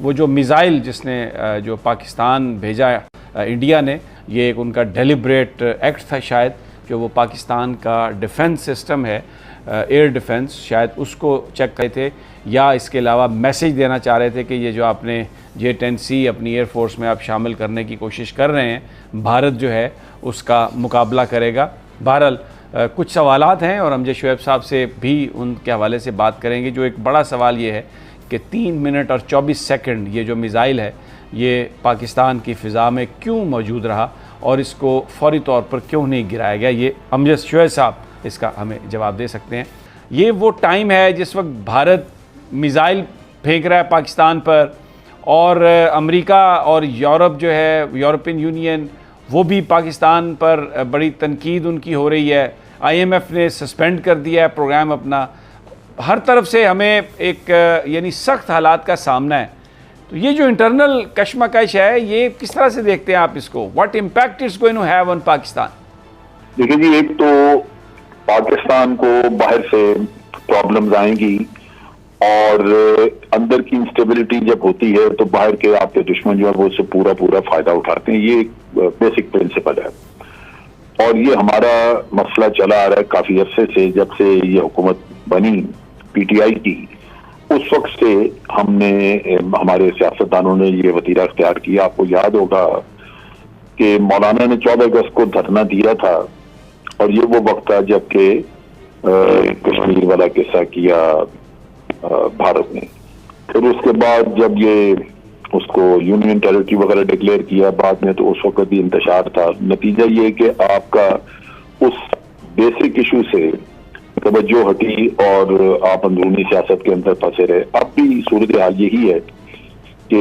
वो जो मिज़ाइल जिसने जो पाकिस्तान भेजा इंडिया ने, ये एक उनका डेलिब्रेट एक्ट था शायद, जो वो पाकिस्तान का डिफेंस सिस्टम है, एयर डिफेंस, शायद उसको चेक करे थे, या इसके अलावा मैसेज देना चाह रहे थे कि ये जो आपने J-10C अपनी एयरफोर्स में आप शामिल करने की कोशिश कर रहे हैं, भारत जो है उसका मुकाबला करेगा। बहरहाल कुछ सवालात हैं और अमजद शुएब साहब से भी उनके हवाले से बात करेंगे। जो एक बड़ा सवाल ये है कि 3 मिनट और 24 सेकंड ये जो मिज़ाइल है ये पाकिस्तान की फ़िज़ा में क्यों मौजूद रहा और इसको फ़ौरी तौर पर क्यों नहीं गिराया गया, ये अमजद शुएब साहब इसका हमें जवाब दे सकते हैं। ये वो टाइम है जिस वक्त भारत मिज़ाइल फेंक रहा है पाकिस्तान पर, और अमेरिका और यूरोप जो है, यूरोपियन यूनियन, वो भी पाकिस्तान पर बड़ी तनकीद उनकी हो रही है। IMF ने सस्पेंड कर दिया है प्रोग्राम अपना। हर तरफ से हमें एक यानी सख्त हालात का सामना है। तो ये जो इंटरनल कशमकश है, ये किस तरह से देखते हैं आप इसको? What impact it's going to have on Pakistan? देखिए जी, एक तो पाकिस्तान को बाहर से प्रॉब्लम्स आएंगी और अंदर की इंस्टेबिलिटी जब होती है तो बाहर के आपके दुश्मन जो है वो उससे पूरा फायदा उठाते हैं। ये एक बेसिक प्रिंसिपल है और ये हमारा मसला चला आ रहा है काफी अरसे से। जब से ये हुकूमत बनी PTI की, उस वक्त से हमारे सियासतदानों ने ये वतीरा अख्तियार किया। आपको याद होगा कि मौलाना ने 14 अगस्त को धरना दिया था और ये वो वक्त था जबकि कश्मीर वाला किस्सा किया भारत ने। फिर उसके बाद जब ये उसको यूनियन टेरिटरी वगैरह डिक्लेयर किया बाद में, तो उस वक्त भी इंतशार था। नतीजा ये कि आपका उस बेसिक इशू से तवज्जो हटी और आप अंदरूनी सियासत के अंदर फंसे रहे। अब भी सूरत हाल यही है कि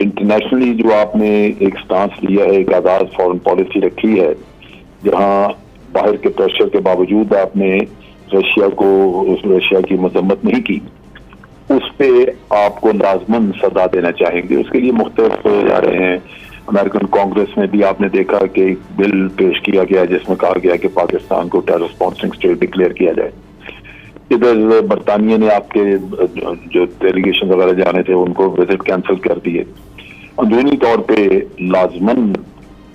इंटरनेशनली जो आपने एक स्टांस लिया है, एक आजाद फॉरेन पॉलिसी रखी है, जहां बाहर के प्रेशर के बावजूद आपने रशिया की मजम्मत नहीं की, उस पे आपको लाजमन सजा देना चाहेंगे। उसके लिए मुख्तलिफ जा रहे हैं। अमेरिकन कांग्रेस में भी आपने देखा कि एक बिल पेश किया गया जिसमें कहा गया कि पाकिस्तान को टेरर स्पॉन्सरिंग स्टेट डिक्लेयर किया जाए। इधर बरतानिया ने आपके जो डेलीगेशन वगैरह जाने थे उनको विजिट कैंसिल कर दिए। अंदरूनी तौर पे लाजमन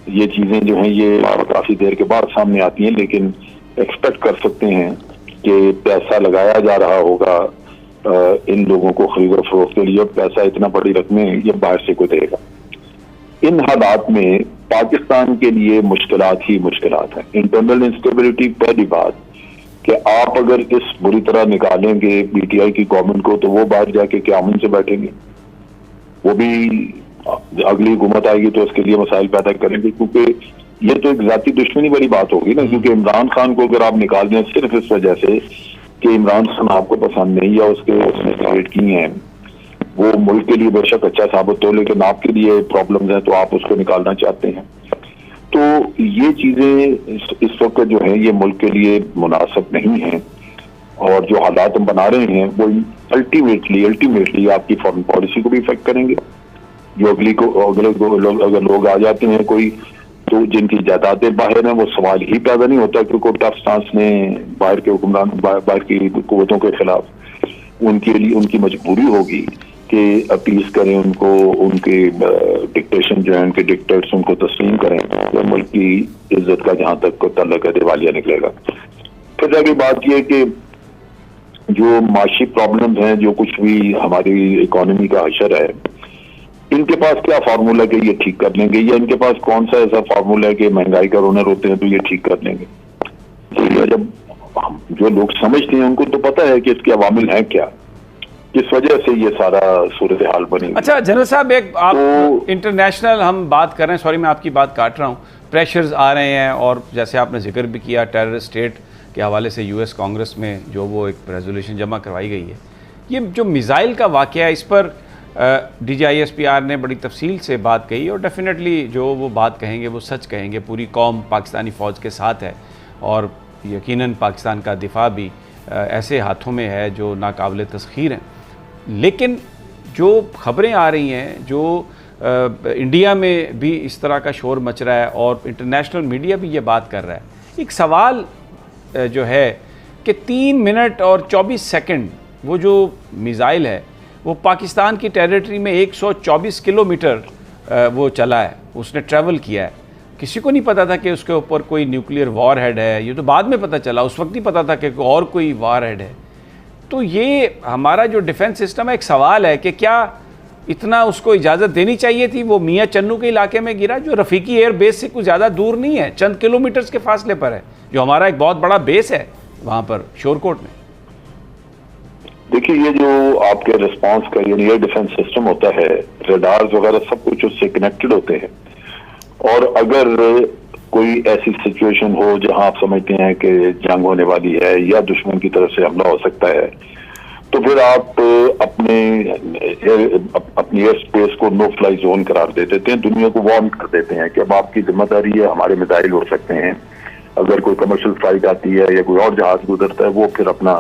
ये चीजें जो हैं ये काफी देर के बाद सामने आती हैं, लेकिन एक्सपेक्ट कर सकते हैं कि पैसा लगाया जा रहा होगा इन लोगों को खरीद और फरोख्त के लिए। पैसा इतना बड़ी रकमें ये बाहर से कोई देगा। इन हालात में पाकिस्तान के लिए मुश्किलात ही मुश्किलात हैं। इंटरनल इंस्टेबिलिटी पहली बात कि आप अगर इस बुरी तरह निकालेंगे PTI की गवर्नमेंट को, तो वो बाहर जाके क़यामत से बैठेंगे। वो भी अगली हुकूमत आएगी तो उसके लिए मसाइल पैदा करेंगे, क्योंकि ये तो एक जाती दुश्मनी वाली बात होगी ना। क्योंकि इमरान खान को अगर आप निकाल दें सिर्फ इस वजह से कि इमरान खान आपको पसंद नहीं या उसने क्रिएट की हैं, वो मुल्क के लिए बेशक अच्छा साबित हो, लेकिन आपके लिए प्रॉब्लम्स हैं तो आप उसको निकालना चाहते हैं। तो ये चीजें इस वक्त जो है ये मुल्क के लिए मुनासिब नहीं है। और जो हालात हम बना रहे हैं वो अल्टीमेटली आपकी फॉरेन पॉलिसी को भी इफेक्ट करेंगे। जो अगर लोग आ जाते हैं कोई, तो जिनकी जायदादें बाहर हैं, वो सवाल ही पैदा नहीं होता क्योंकि टफ स्टांस ने बाहर के हुक्मरान, बाहर की कुव्वतों के खिलाफ उनके लिए उनकी मजबूरी होगी कि अपील करें उनको, उनके डिक्टेशन जो है, उनके डिक्टेट्स उनको तस्लीम करें, तो मुल्क की इज्जत का जहां तक को तल्लक है दिवालिया निकलेगा। फिर आगे बात यह कि जो माशी प्रॉब्लम्स हैं, जो कुछ भी हमारी इकोनॉमी का हशर है, इनके पास क्या फार्मूला कि ये ठीक कर लेंगे, या इनके पास कौन सा ऐसा फार्मूला है कि महंगाई का रोनर होते हैं तो ये ठीक कर लेंगे? जब जो लोग समझते हैं उनको तो पता है कि इसके अवामिल हैं क्या, किस वजह से ये सारा सूरत हाल बनी। अच्छा जनरल साहब, एक आप इंटरनेशनल हम बात कर रहे हैं, सॉरी मैं आपकी बात काट रहा हूँ, प्रेशर्स आ रहे हैं और जैसे आपने जिक्र भी किया टेरर स्टेट के हवाले से US कांग्रेस में जो वो एक रेजोल्यूशन जमा करवाई गई है। ये जो मिज़ाइल का वाक़या है, इस पर DGISPR ने बड़ी तफसील से बात कही और डेफिनेटली जो वो बात कहेंगे वो सच कहेंगे। पूरी कौम पाकिस्तानी फ़ौज के साथ है और यकीनन पाकिस्तान का दिफा भी ऐसे हाथों में है जो नाकाबिल तस्खीर हैं। लेकिन जो खबरें आ रही हैं, जो इंडिया में भी इस तरह का शोर मच रहा है और इंटरनेशनल मीडिया भी ये बात कर रहा है, एक सवाल जो है कि 3 मिनट और 24 सेकंड वो जो मिज़ाइल है वो पाकिस्तान की टेरिटरी में 124 किलोमीटर वो चला है, उसने ट्रैवल किया है। किसी को नहीं पता था कि उसके ऊपर कोई न्यूक्लियर वॉर हेड है, ये तो बाद में पता चला, उस वक्त नहीं पता था कि और कोई वॉर हेड है। तो ये हमारा जो डिफेंस सिस्टम है, एक सवाल है कि क्या इतना उसको इजाज़त देनी चाहिए थी। वो मियाँ चन्नू के इलाके में गिरा, जो रफ़ीकी एयर बेस से कुछ ज़्यादा दूर नहीं है, चंद किलोमीटर्स के फासले पर है, जो हमारा एक बहुत बड़ा बेस है वहाँ पर शोरकोट में। देखिए, ये जो आपके रिस्पांस का यानी एयर डिफेंस सिस्टम होता है, रडार्स वगैरह सब कुछ उससे कनेक्टेड होते हैं। और अगर कोई ऐसी सिचुएशन हो जहां आप समझते हैं कि जंग होने वाली है या दुश्मन की तरफ से हमला हो सकता है, तो फिर आप अपनी एयर स्पेस को नो फ्लाई जोन करार दे देते हैं, दुनिया को वार्न कर देते हैं कि अब आपकी जिम्मेदारी है, हमारे मिसाइल उड़ सकते हैं। अगर कोई कमर्शियल फ्लाइट आती है या कोई और जहाज गुजरता है, वो फिर अपना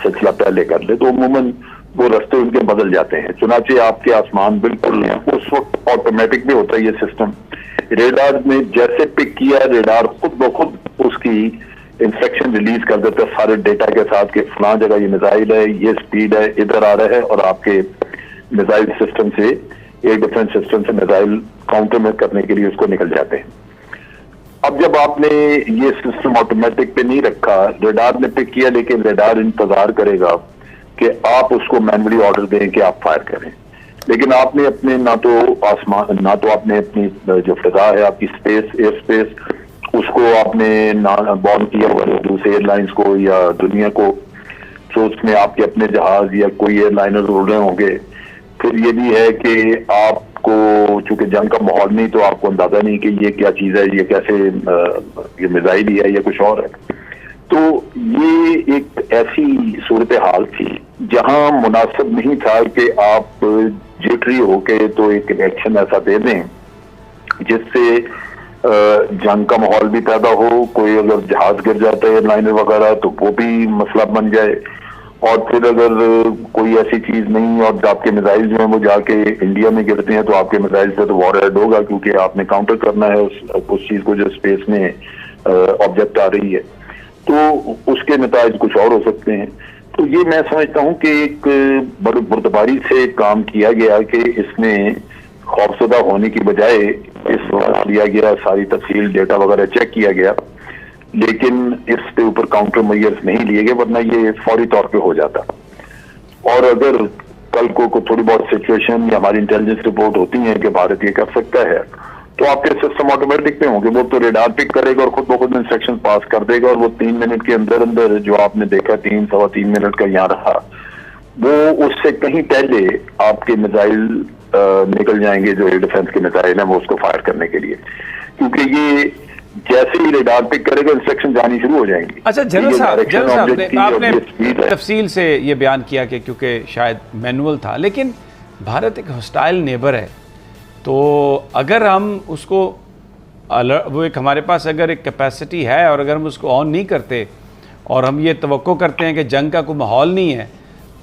सिलसिला पहले कर ले, तो अमूमन वो रास्ते उनके बदल जाते हैं। चुनाचे आपके आसमान बिल्कुल उस वक्त ऑटोमेटिक भी होता है ये सिस्टम। रेडार ने जैसे पिक किया, रेडार खुद ब खुद उसकी इंस्ट्रक्शन रिलीज कर देता है सारे डेटा के साथ कि फलां जगह ये मिसाइल है, ये स्पीड है, इधर आ रहा है, और आपके मिसाइल सिस्टम से, एयर डिफेंस सिस्टम से मिसाइल काउंटर में करने के लिए उसको निकल जाते हैं। अब जब आपने ये सिस्टम ऑटोमेटिक पे नहीं रखा, रेडार ने पिक किया, लेकिन रेडार इंतजार करेगा कि आप उसको मैनुअली ऑर्डर दें कि आप फायर करें। लेकिन आपने अपने ना तो आपने अपनी जो फिजा है, आपकी स्पेस, एयर स्पेस, उसको आपने ना बॉर्न किया हुआ दूसरे एयरलाइंस को या दुनिया को, तो उसमें आपके अपने जहाज या कोई एयरलाइनर उड़ रहे होंगे। फिर ये भी है कि आपको चूंकि जंग का माहौल नहीं, तो आपको अंदाजा नहीं कि ये क्या चीज है, ये कैसे ये मिसाइल ही है या कुछ और है। तो ये एक ऐसी सूरत हाल थी जहां मुनासिब नहीं था कि आप जिटरी होके तो एक रिएक्शन ऐसा दे दें जिससे जंग का माहौल भी पैदा हो। कोई अगर जहाज गिर जाता है एयरलाइनर वगैरह, तो वो भी मसला बन जाए। और फिर अगर कोई ऐसी चीज नहीं और आपके मिसाइल जो है वो जाके इंडिया में गिरते हैं, तो आपके मिसाइल से तो वॉर हेड होगा, क्योंकि आपने काउंटर करना है उस चीज को जो स्पेस में ऑब्जेक्ट आ रही है। तो उसके नताइज कुछ और हो सकते हैं। तो ये मैं समझता हूं कि एक बड़ी बुर्दबारी से काम किया गया कि इसमें खौफजदा होने की बजाय इस वक्त लिया गया, सारी तफसील डेटा वगैरह चेक किया गया, लेकिन इसके ऊपर काउंटर मेजर्स नहीं लिए गए, वरना ये फौरी तौर पे हो जाता। और अगर कल को थोड़ी बहुत सिचुएशन या हमारी इंटेलिजेंस रिपोर्ट होती है कि भारत ये कर सकता है, तो आपके सिस्टम ऑटोमेटिक पे होंगे। वो तो रेडार पिक करेगा और खुद ब खुद इंस्ट्रक्शन पास कर देगा, और वो 3 मिनट के अंदर अंदर जो आपने देखा 3-3.25 मिनट का यहाँ रहा, वो उससे कहीं पहले आपके मिसाइल निकल जाएंगे, जो एयर डिफेंस के मिसाइल हैं, वो उसको फायर करने के लिए। क्योंकि ये जैसे ही रेडार पिक करेगा, इंस्ट्रक्शन जानी शुरू हो जाएंगी। अच्छा जनरल साहब, आपने तफसील से ये बयान किया कि क्योंकि शायद मैनुअल था, लेकिन भारत एक हॉस्टाइल नेबर है, तो अगर हम उसको वो एक हमारे पास अगर एक कैपेसिटी है और अगर हम उसको ऑन नहीं करते और हम ये तवक्को करते हैं कि जंग का कोई माहौल नहीं है,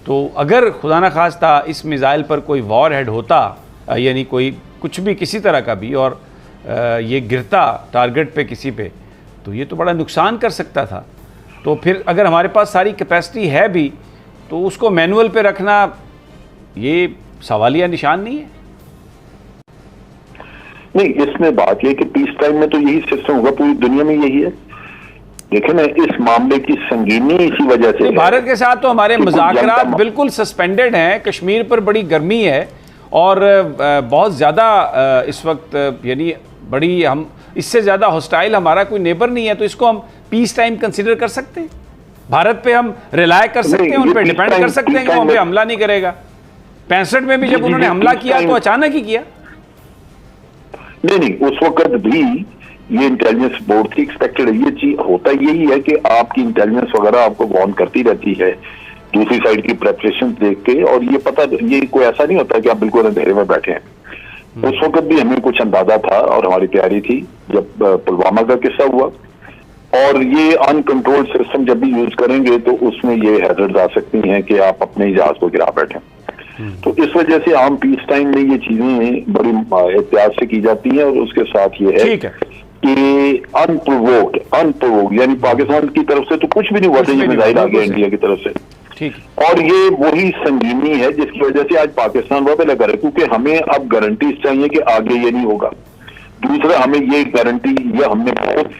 तो अगर खुदा न खास्ता इस मिसाइल पर कोई वॉर हेड होता, यानी कोई कुछ भी किसी तरह का भी, और ये गिरता टारगेट पे किसी पे, तो ये तो बड़ा नुकसान कर सकता था। तो फिर अगर हमारे पास सारी कैपेसिटी है भी, तो उसको मैनुअल पे रखना ये सवालिया निशान नहीं है? नहीं, इसमें बात यह कि पीस टाइम में तो यही सिस्टम होगा, पूरी दुनिया में यही है। देखें ना, इस मामले की संगीनी इसी वजह से भारत के साथ तो हमारे मुज़ाकरात बिल्कुल सस्पेंडेड हैं। कश्मीर पर बड़ी गर्मी है और बहुत ज़्यादा इस वक्त, यानी बड़ी, हम इससे ज़्यादा हॉस्टाइल हमारा कोई नेबर नहीं है, तो इसको हम पीस टाइम कंसीडर कर सकते हैं? भारत पे हम रिलाय कर सकते हैं, उन पर डिपेंड कर सकते हैं कि वो हमें हमला नहीं करेगा? 65 में भी जब उन्होंने हमला किया तो अचानक ही किया। नहीं, उस वक्त भी ये इंटेलिजेंस बोर्ड थी, एक्सपेक्टेड। ये चीज होता यही है कि आपकी इंटेलिजेंस वगैरह आपको वार्न करती रहती है दूसरी साइड की प्रेपरेशन देख के, और ये पता, ये कोई ऐसा नहीं होता कि आप बिल्कुल अंधेरे में बैठे हैं। उस वक्त भी हमें कुछ अंदाजा था और हमारी तैयारी थी जब पुलवामा का किस्सा हुआ। और ये अनकंट्रोल्ड सिस्टम जब भी यूज करेंगे तो उसमें ये हैजर्ड आ सकती हैं कि आप अपने ही जहाज को गिरा बैठे। तो इस वजह से आम पीस टाइम में ये चीजें बड़ी एहतियात से की जाती हैं। और उसके साथ ये है कि अनप्रोवोक्ड यानी पाकिस्तान की तरफ से तो कुछ भी नहीं हुआ था, ये मिसाइल आ गया इंडिया की तरफ से, ठीक। और ये वही संगीनी है जिसकी वजह से आज पाकिस्तान वह पे लगा है, क्योंकि हमें अब गारंटीज चाहिए कि आगे ये नहीं होगा। दूसरा, हमें ये गारंटी, ये हमने बहुत